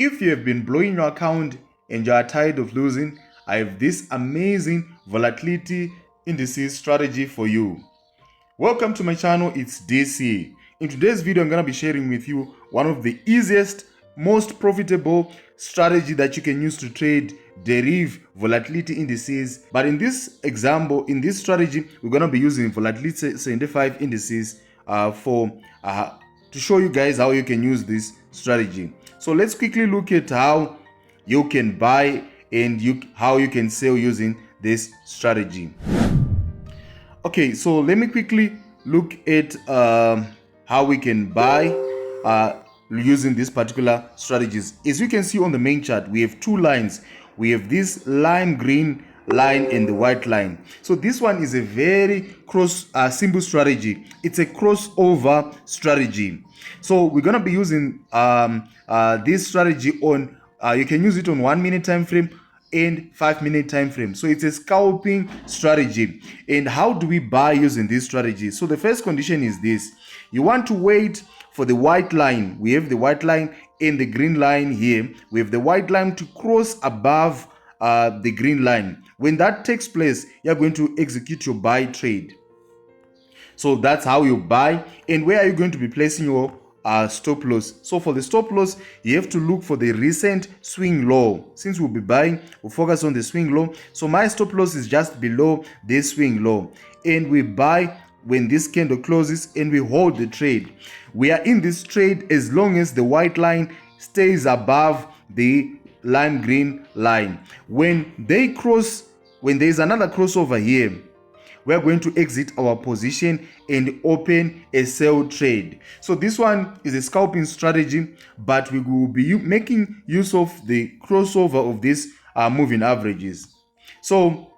If you have been blowing your account and you are tired of losing, I have this amazing volatility indices strategy for you. Welcome to my channel, it's DC. In today's video, I'm going to be sharing with you one of the easiest, most profitable strategy that you can use to trade derivative volatility indices. But in this example, in this strategy, we're going to be using volatility 75 indices to show you guys how you can use this strategy. So let's quickly look at how you can buy and how you can sell using this strategy. Okay, so let me quickly look at how we can buy using these particular strategies. As you can see on the main chart, we have two lines. We have this lime green line and the white line. So this one is a very simple strategy. It's a crossover strategy. So we're gonna be using this strategy on. You can use it on 1 minute time frame and 5 minute time frame. So it's a scalping strategy. And how do we buy using this strategy? So the first condition is this: you want to wait for the white line. We have the white line and the green line here. We have the white line to cross above the green line. When that takes place, you're going to execute your buy trade. So that's how you buy. And where are you going to be placing your stop loss? So for the stop loss, you have to look for the recent swing low. Since we'll be buying, we'll focus on the swing low. So my stop loss is just below this swing low, and we buy when this candle closes and we hold the trade. We are in this trade as long as the white line stays above the lime green line. When there's another crossover here, we are going to exit our position and open a sell trade. So this one is a scalping strategy, but we will be making use of the crossover of these moving averages. So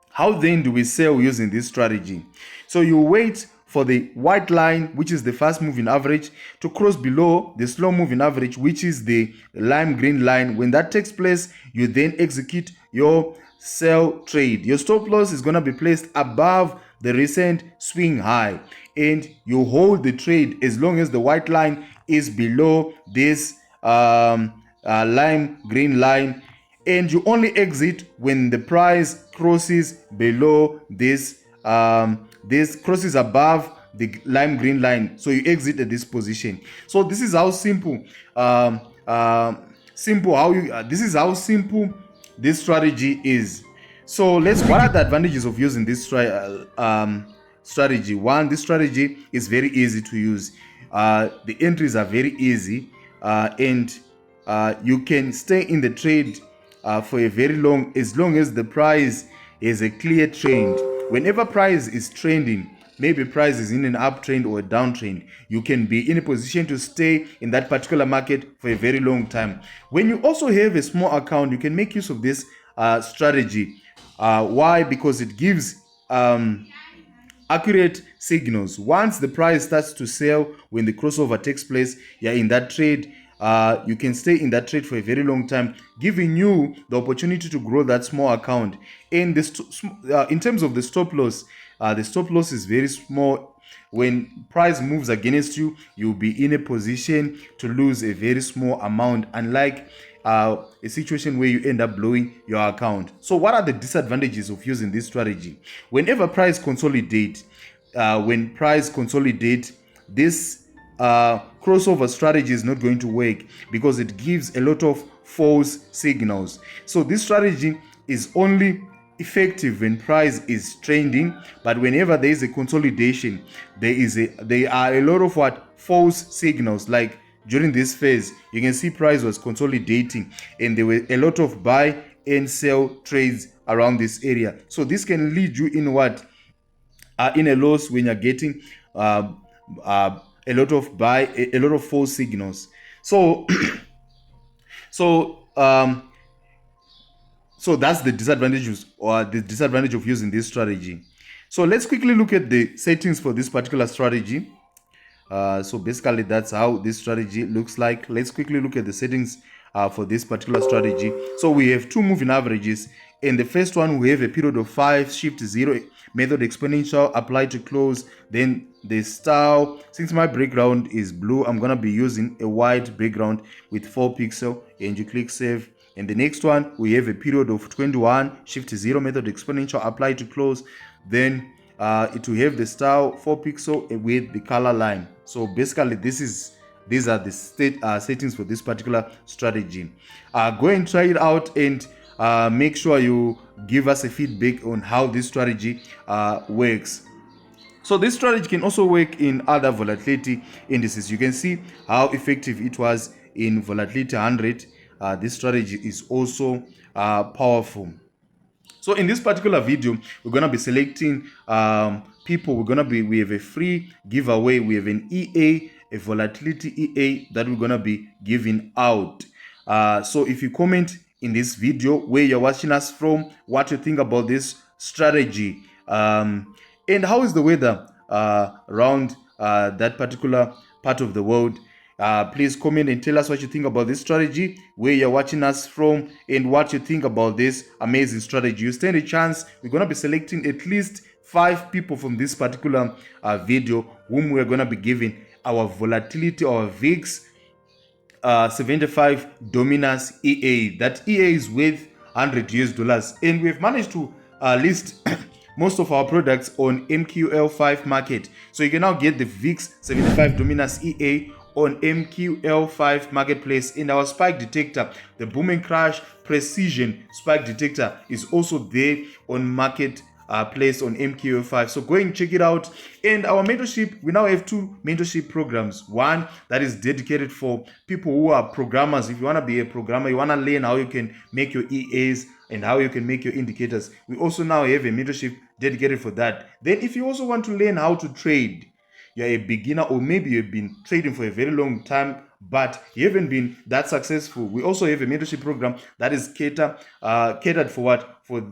how then do we sell using this strategy? So you wait for the white line, which is the fast moving average, to cross below the slow moving average, which is the lime green line. When that takes place, you then execute your sell trade. Your stop loss is going to be placed above the recent swing high, and you hold the trade as long as the white line is below this lime green line, and you only exit when the price crosses below this crosses above the lime green line. So you exit at this position. So this is how simple this strategy is. So what are the advantages of using this strategy? One, this strategy is very easy to use. The entries are very easy, and you can stay in the trade for a very long, as long as the price is a clear trend. Whenever price is trending, maybe price is in an uptrend or a downtrend, you can be in a position to stay in that particular market for a very long time. When you also have a small account, you can make use of this strategy. Why? Because it gives accurate signals. Once the price starts to sell, when the crossover takes place, you're in that trade. You can stay in that trade for a very long time, giving you the opportunity to grow that small account. And in terms of the stop loss is very small. When price moves against you, you'll be in a position to lose a very small amount, unlike a situation where you end up blowing your account. So what are the disadvantages of using this strategy? Whenever price consolidate, this crossover strategy is not going to work, because it gives a lot of false signals. So this strategy is only effective when price is trending, but whenever there is a consolidation, there are a lot of false signals. Like during this phase, you can see price was consolidating and there were a lot of buy and sell trades around this area. So this can lead you in in a loss when you're getting a lot of false signals. So so that's the disadvantage of using this strategy. So let's quickly look at the settings for this particular strategy. So basically that's how this strategy looks like. Let's quickly look at the settings for this particular strategy. So we have two moving averages In the first one, we have a period of 5, shift 0, method exponential, apply to close. Then the style, since my background is blue, I'm gonna be using a white background with 4 pixel, and you click save. And the next one, we have a period of 21, shift 0, method exponential, apply to close. Then it will have the style 4 pixel with the color line. So basically these are the settings for this particular strategy. Go and try it out, and make sure you give us a feedback on how this strategy works. So this strategy can also work in other volatility indices. You can see how effective it was in volatility 100. This strategy is also powerful. So in this particular video, we're going to be selecting people. We have a free giveaway. We have an EA, a volatility EA that we're going to be giving out. So if you comment in this video where you're watching us from, what you think about this strategy, and how is the weather around that particular part of the world. Please comment and tell us what you think about this strategy, where you're watching us from, and what you think about this amazing strategy. You stand a chance. We're going to be selecting at least 5 people from this particular video whom we're going to be giving our volatility or VIX 75 dominance EA. That EA is worth $100, and we've managed to list most of our products on MQL5 market. So you can now get the VIX 75 dominance EA on MQL5 marketplace. In our spike detector, the boom and crash precision spike detector is also there on market place on MQL5. So go and check it out. And our mentorship, we now have 2 mentorship programs. One that is dedicated for people who are programmers. If you want to be a programmer, you want to learn how you can make your EAs and how you can make your indicators. We also now have a mentorship dedicated for that. Then if you also want to learn how to trade, you're a beginner, or maybe you've been trading for a very long time but you haven't been that successful, we also have a mentorship program that is catered for what? For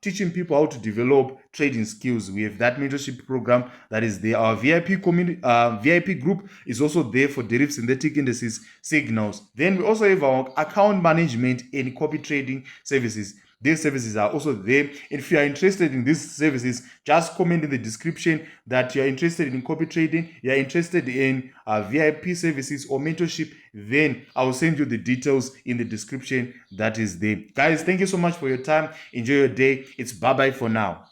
teaching people how to develop trading skills. We have that mentorship program that is there. Our VIP community, VIP group is also there for derivative synthetic indices signals. Then we also have our account management and copy trading services. These services are also there. If you are interested in these services, just comment in the description that you are interested in copy trading, you are interested in VIP services or mentorship. Then I will send you the details in the description that is there. Guys, thank you so much for your time. Enjoy your day. It's bye-bye for now.